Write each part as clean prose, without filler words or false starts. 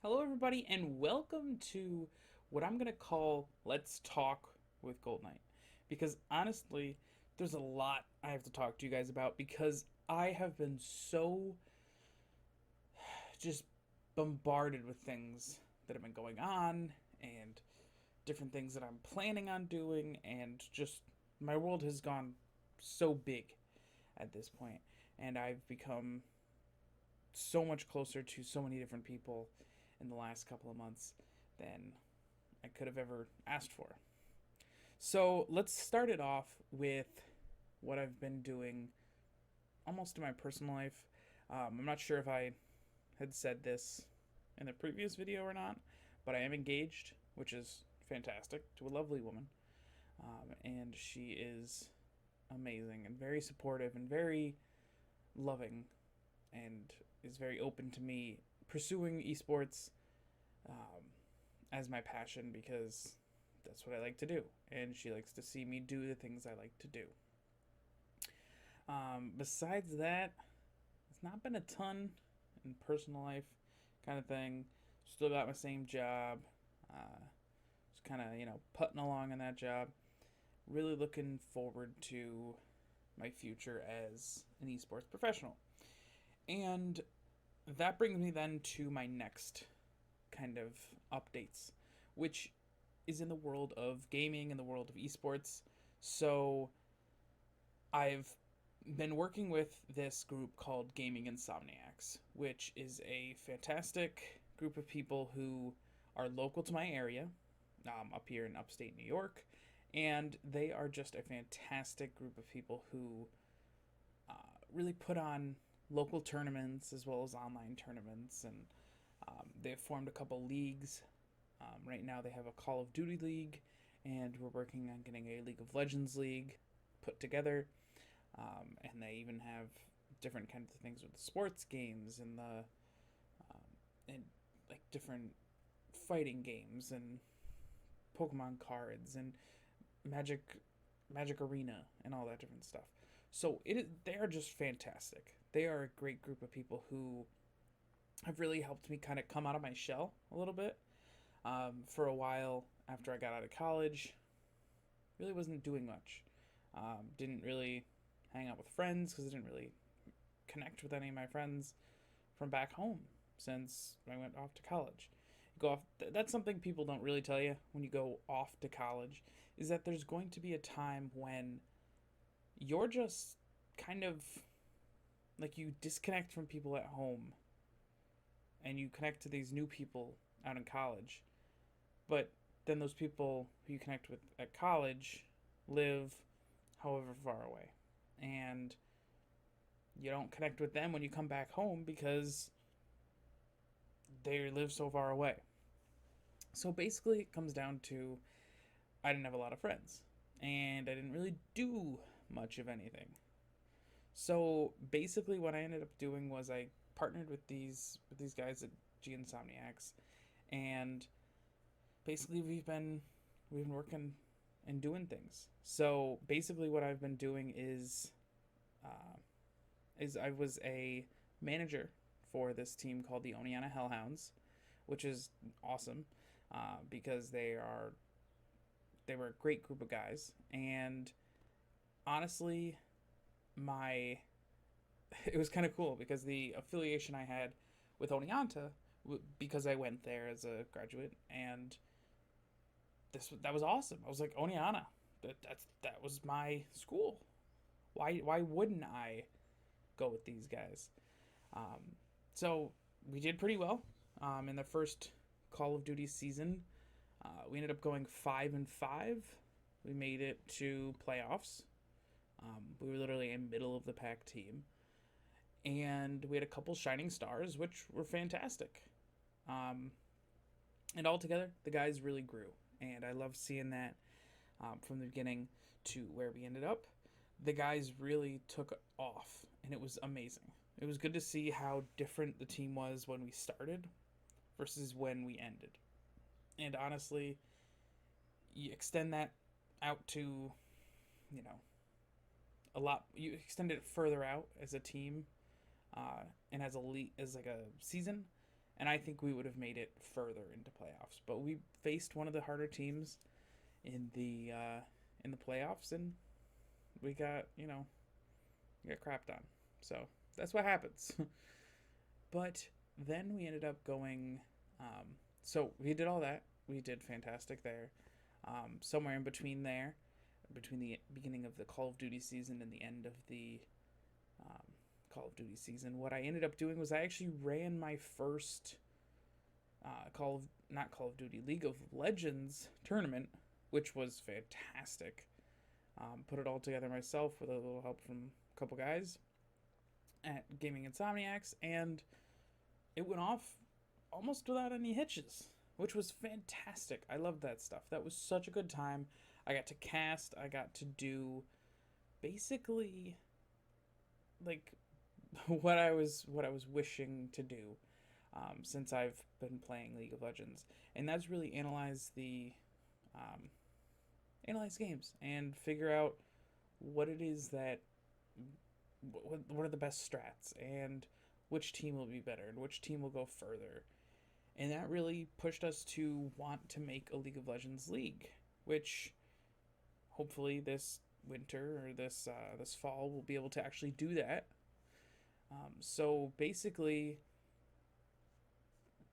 Hello, everybody, and welcome to what I'm going to call Let's Talk with Goldknight. Because honestly, there's a lot I have to talk to you guys about because I have been so just bombarded with things that have been going on and different things that I'm planning on doing, and just my world has gone so big at this point, and I've become so much closer to so many different people in the last couple of months than I could have ever asked for. So let's start it off with what I've been doing almost in my personal life. I'm not sure if I had said this in the previous video or not, but I am engaged, which is fantastic, to a lovely woman. And she is amazing and very supportive and very loving and is very open to me pursuing esports um, as my passion because that's what I like to do, and she likes to see me do the things I like to do. Besides that, it's not been a ton in personal life, kind of thing. Still got my same job. Just kind of putting along in that job. Really looking forward to my future as an esports professional. And that brings me then to my next kind of updates, which is in the world of gaming, in the world of esports. So I've been working with this group called Gaming Insomniacs, which is a fantastic group of people who are local to my area, up here in upstate New York, and they are just a fantastic group of people who really put on local tournaments as well as online tournaments, and they've formed a couple leagues. Right now, they have a Call of Duty league, and we're working on getting a League of Legends league put together. And they even have different kinds of things with the sports games and and like different fighting games and Pokemon cards and Magic Arena and all that different stuff. So they are just fantastic. They are a great group of people who have really helped me kind of come out of my shell a little bit. For a while after I got out of college, really wasn't doing much. Didn't really hang out with friends because I didn't really connect with any of my friends from back home since I went off to college. You go off. That's something people don't really tell you when you go off to college, is that there's going to be a time when you're just kind of like you disconnect from people at home and you connect to these new people out in college. But then those people who you connect with at college live however far away. And you don't connect with them when you come back home because they live so far away. So basically, it comes down to I didn't have a lot of friends, and I didn't really do much of anything. So basically, what I ended up doing was I partnered with these guys at G Insomniacs, and basically we've been working and doing things. So basically, what I've been doing is I was a manager for this team called the Oneana Hellhounds, which is awesome because they were a great group of guys, and honestly, my it was kind of cool because the affiliation I had with Oneanta, because I went there as a graduate, and that was awesome. I was like, Oneana, that was my school. Why wouldn't I go with these guys? Um, so we did pretty well in the first Call of Duty season. We ended up going 5-5. We made it to playoffs. We were literally a middle of the pack team, and we had a couple shining stars, which were fantastic. Um, and altogether, the guys really grew, and I love seeing that from the beginning to where we ended up. The guys really took off, and it was amazing. It was good to see how different the team was when we started versus when we ended. And honestly, you extend that out to, you know, a lot. You extend it further out as a team, and as like a season, and I think we would have made it further into playoffs. But we faced one of the harder teams in the playoffs, and we got we got crapped on. So that's what happens. But then we ended up going. So we did all that. We did fantastic there. Somewhere in between there, between the beginning of the Call of Duty season and the end of the um, Call of Duty season, what I ended up doing was I actually ran my first not Call of Duty, League of Legends tournament, which was fantastic. Put it all together myself with a little help from a couple guys at Gaming Insomniacs, and it went off almost without any hitches, which was fantastic. I loved that stuff. That was such a good time. I got to cast. I got to do basically like what I was wishing to do since I've been playing League of Legends, and that's really analyze games and figure out what it is that what are the best strats and which team will be better and which team will go further. And that really pushed us to want to make a League of Legends league, which hopefully this winter or this fall we'll be able to actually do that. So basically,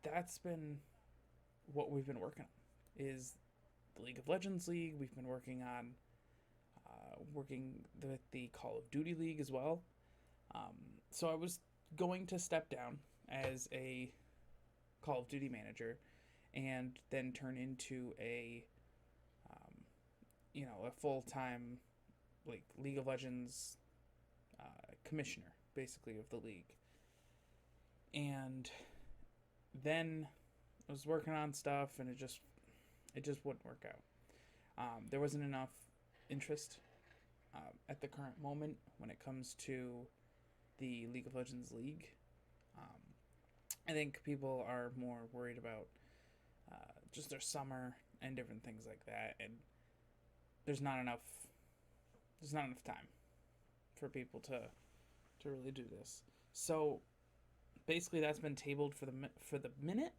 that's been what we've been working on, is the League of Legends League. We've been working on working with the Call of Duty League as well. So I was going to step down as a Call of Duty manager and then turn into a a full-time like League of Legends commissioner, basically, of the league. And then I was working on stuff, and it just wouldn't work out. There wasn't enough interest at the current moment when it comes to the League of Legends League. I think people are more worried about just their summer and different things like that, and there's not enough time for people to really do this. So basically, that's been tabled for the minute.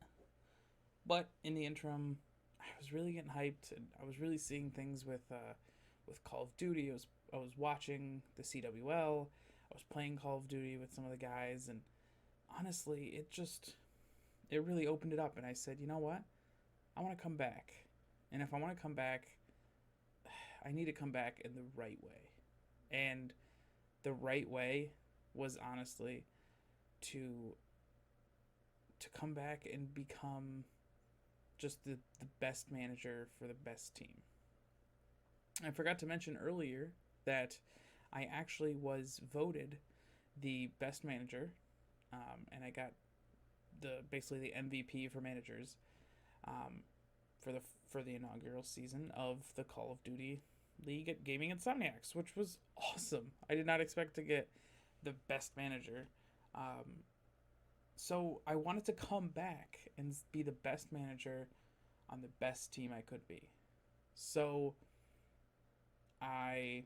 But in the interim, I was really getting hyped, and I was really seeing things with Call of Duty. I was watching the CWL. I was playing Call of Duty with some of the guys, and honestly, it really opened it up. And I said, you know what? I want to come back, and if I want to come back, I need to come back in the right way. And the right way was honestly to come back and become just the best manager for the best team. I forgot to mention earlier that I actually was voted the best manager, and I got basically the MVP for managers for the inaugural season of the Call of Duty League at Gaming Insomniacs, which was awesome. I did not expect to get the best manager. So I wanted to come back and be the best manager on the best team I could be. So I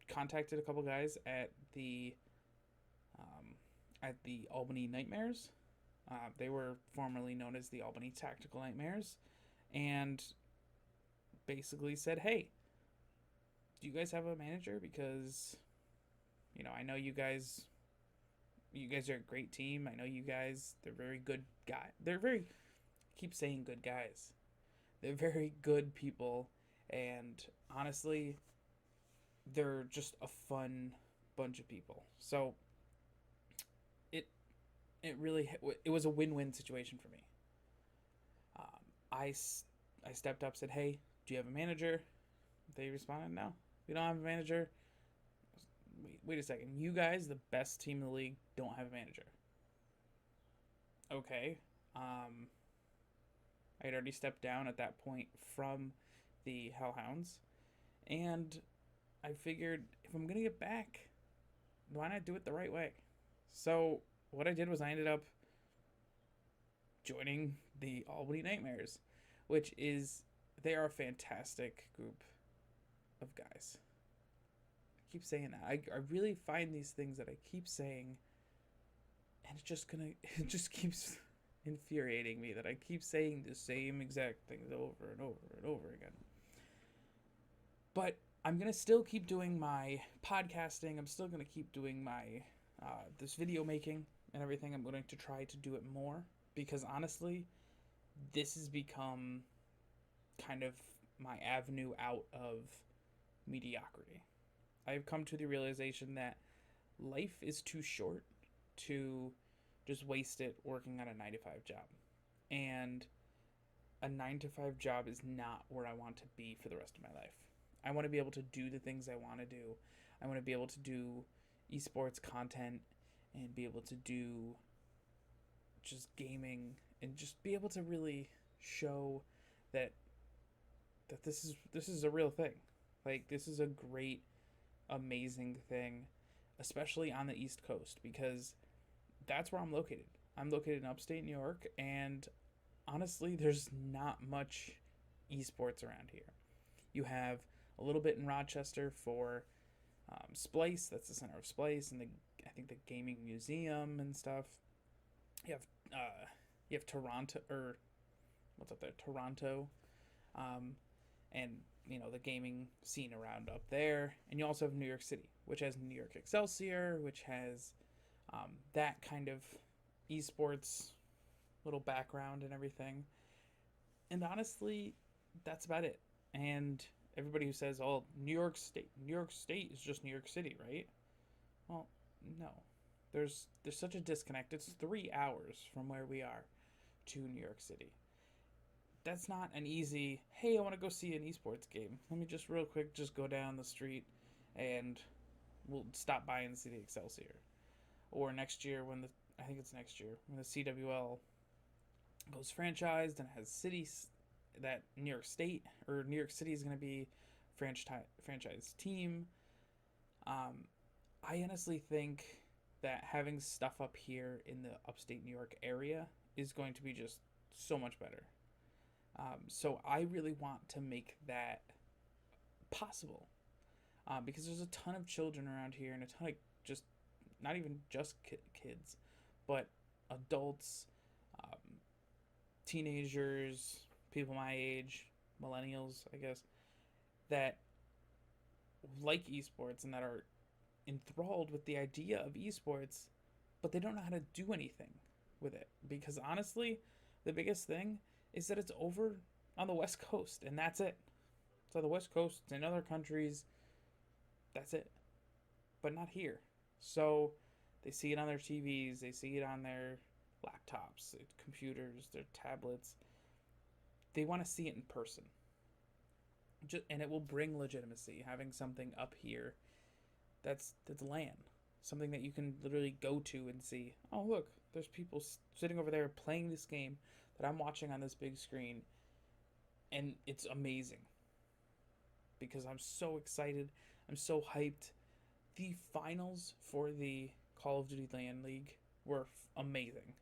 contacted a couple guys at the Albany Nightmares. They were formerly known as the Albany Tactical Nightmares, and basically said, hey, do you guys have a manager? Because I know you guys are a great team. I know you guys, they're very good guys. I keep saying good guys. They're very good people, and honestly, they're just a fun bunch of people. So it was a win-win situation for me. I stepped up, said, hey, do you have a manager? They responded, no, we don't have a manager. Wait a second. You guys, the best team in the league, don't have a manager. Okay. I had already stepped down at that point from the Hellhounds, and I figured if I'm going to get back, why not do it the right way? So what I did was I ended up joining the Albany Nightmares, which they are a fantastic group of guys. I keep saying that. I really find these things that I keep saying, and it just keeps infuriating me that I keep saying the same exact things over and over and over again. But I'm gonna still keep doing my podcasting. I'm still gonna keep doing my this video making and everything. I'm going to try to do it more because honestly, this has become kind of my avenue out of mediocrity. I've come to the realization that life is too short to just waste it working on a 9 to 5 job. And a 9 to 5 job is not where I want to be for the rest of my life. I want to be able to do the things I want to do. I want to be able to do esports content and be able to do just gaming and just be able to really show that this is a real thing. Like this is a great amazing thing, especially on the East Coast because that's where I'm located. I'm located in upstate New York, and honestly, there's not much esports around here. You have a little bit in Rochester for Splice. That's the center of Splice, and I think the gaming museum and stuff. You have Toronto, or what's up there, Toronto, and the gaming scene around up there. And you also have New York City, which has New York Excelsior, which has that kind of esports little background and everything. And honestly, that's about it. And everybody who says, "Oh, New York State is just New York City, right?" Well, no. There's such a disconnect. It's 3 hours from where we are to New York City. That's not an easy, "Hey, I want to go see an esports game. Let me just real quick just go down the street and we'll stop by and see the Excelsior." Or next year I think it's next year, when the CWL goes franchised and has cities that New York State or New York City is going to be franchise team. I honestly think that having stuff up here in the upstate New York area is going to be just so much better. So I really want to make that possible because there's a ton of children around here and a ton of just not even just kids, but adults, teenagers, people my age, millennials, I guess, that like esports and that are enthralled with the idea of esports, but they don't know how to do anything with it. Because honestly, the biggest thing is that it's over on the West Coast, and that's it. It's on the West Coast, it's in other countries, that's it. But not here. So they see it on their TVs, they see it on their laptops, their computers, their tablets. They want to see it in person. And it will bring legitimacy, having something up here that's land. Something that you can literally go to and see, "Oh, look, there's people sitting over there playing this game that I'm watching on this big screen." And it's amazing. Because I'm so excited. I'm so hyped. The finals for the Call of Duty LAN League were amazing.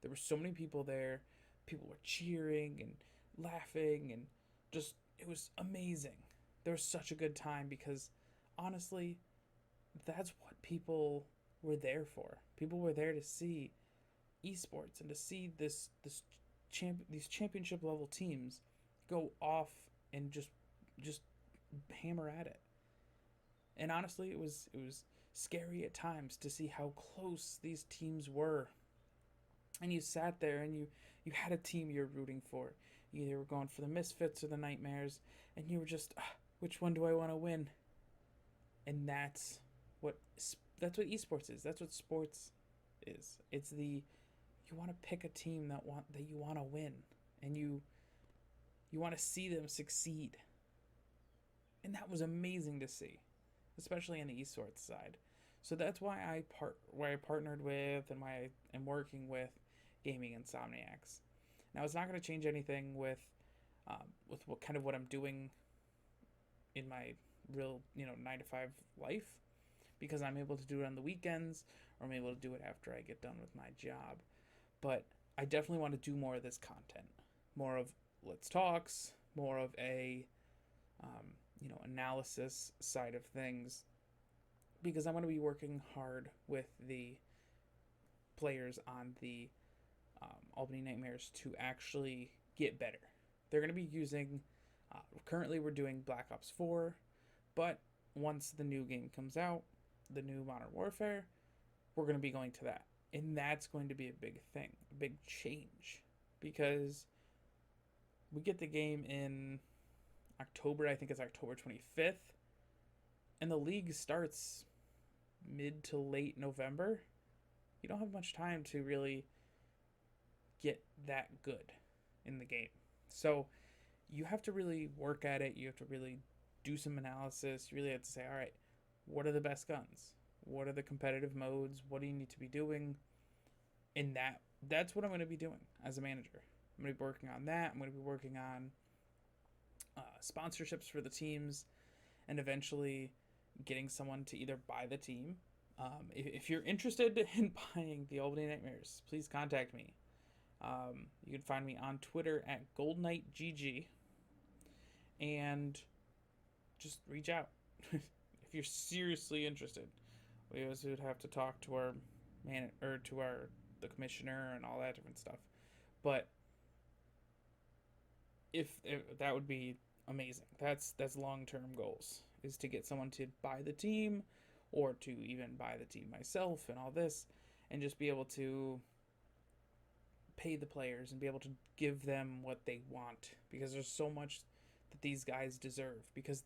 There were so many people there. People were cheering and laughing and just, it was amazing. There was such a good time because honestly, that's what people were there for. People were there to see esports and to see these championship level teams go off and just hammer at it. And honestly, it was scary at times to see how close these teams were. And you sat there and you had a team you're rooting for. You either were going for the Misfits or the Nightmares, and you were just, which one do I want to win? And that's what esports is. That's what sports is. It's you want to pick a team that you want to win, and you want to see them succeed. And that was amazing to see, especially on the esports side. So that's why I partnered with and why I am working with Gaming Insomniacs. Now it's not going to change anything with what I'm doing in my real 9 to 5 life, because I'm able to do it on the weekends, or I'm able to do it after I get done with my job. But I definitely want to do more of this content, more of Let's Talks, more of a analysis side of things, because I'm going to be working hard with the players on the Albany Nightmares to actually get better. They're going to be using, currently we're doing Black Ops 4, but once the new game comes out, the new Modern Warfare, we're going to be going to that. And that's going to be a big thing, a big change. Because we get the game in October, I think it's October 25th, and the league starts mid to late November. You don't have much time to really get that good in the game. So you have to really work at it. You have to really do some analysis. You really have to say, all right, what are the best guns? What are the competitive modes? What do you need to be doing? And that's what I'm going to be doing as a manager. I'm going to be working on that. I'm going to be working on sponsorships for the teams, and eventually getting someone to either buy the team. If you're interested in buying the Albany Nightmares, please contact me. You can find me on Twitter at GoldknightGG, and just reach out if you're seriously interested. We also would have to talk to our the commissioner and all that different stuff. But if that would be amazing. That's long-term goals, is to get someone to buy the team, or to even buy the team myself and all this, and just be able to pay the players and be able to give them what they want, because there's so much that these guys deserve, because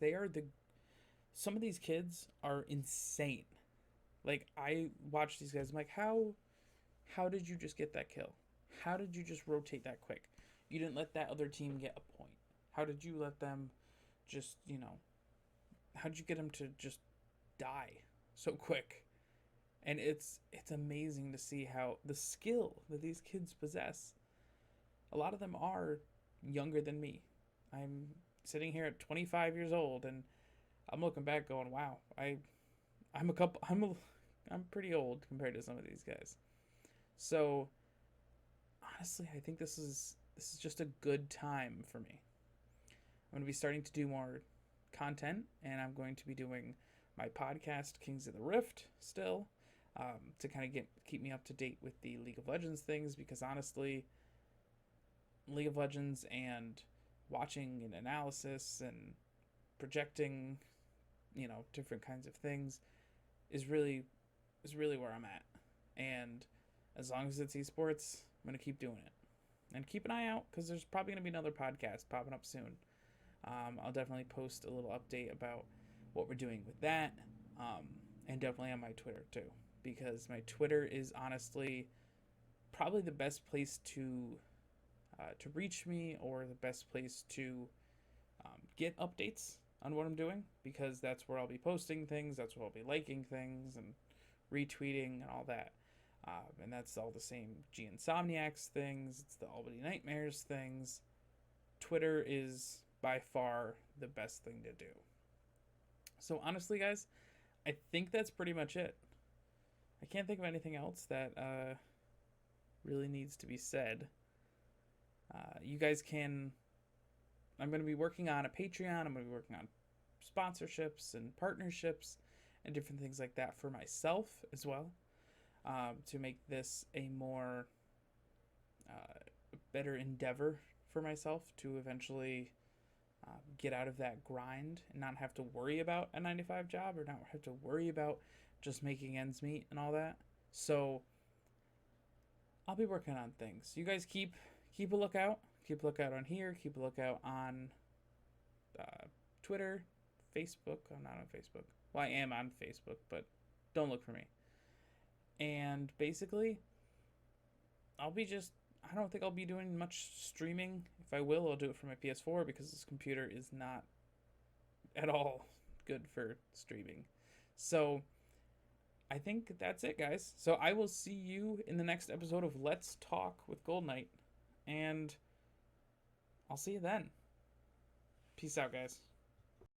some of these kids are insane. Like, I watch these guys, I'm like, how did you just get that kill? How did you just rotate that quick? You didn't let that other team get a point. How did you let them just, how did you get them to just die so quick? And it's amazing to see how the skill that these kids possess. A lot of them are younger than me. I'm sitting here at 25 years old, and I'm looking back going, wow, I'm pretty old compared to some of these guys. So honestly, I think this is just a good time for me. I'm going to be starting to do more content, and I'm going to be doing my podcast, Kings of the Rift, still, to kind of keep me up to date with the League of Legends things, because honestly, League of Legends and watching an analysis and projecting, different kinds of things is really where I'm at. And as long as it's esports, I'm going to keep doing it. And keep an eye out, because there's probably going to be another podcast popping up soon. I'll definitely post a little update about what we're doing with that, and definitely on my Twitter too, because my Twitter is honestly probably the best place to reach me, or the best place to get updates on what I'm doing, because that's where I'll be posting things, that's where I'll be liking things and retweeting and all that. And that's all the same G Insomniacs things, it's the Albany Nightmares things. Twitter is by far the best thing to do. So honestly, guys, I think that's pretty much it. I can't think of anything else that really needs to be said. You guys can... I'm going to be working on a Patreon. I'm going to be working on sponsorships and partnerships and different things like that for myself as well, to make this a more better endeavor for myself, to eventually get out of that grind and not have to worry about a 9-to-5 job, or not have to worry about just making ends meet and all that. So I'll be working on things. You guys keep a lookout. Keep a lookout on here. Keep a lookout on Twitter, Facebook. I'm not on Facebook. Well, I am on Facebook, but don't look for me. And basically, I don't think I'll be doing much streaming. If I will, I'll do it from my PS4, because this computer is not at all good for streaming. So I think that's it, guys. So I will see you in the next episode of Let's Talk with Goldknight, and I'll see you then. Peace out, guys.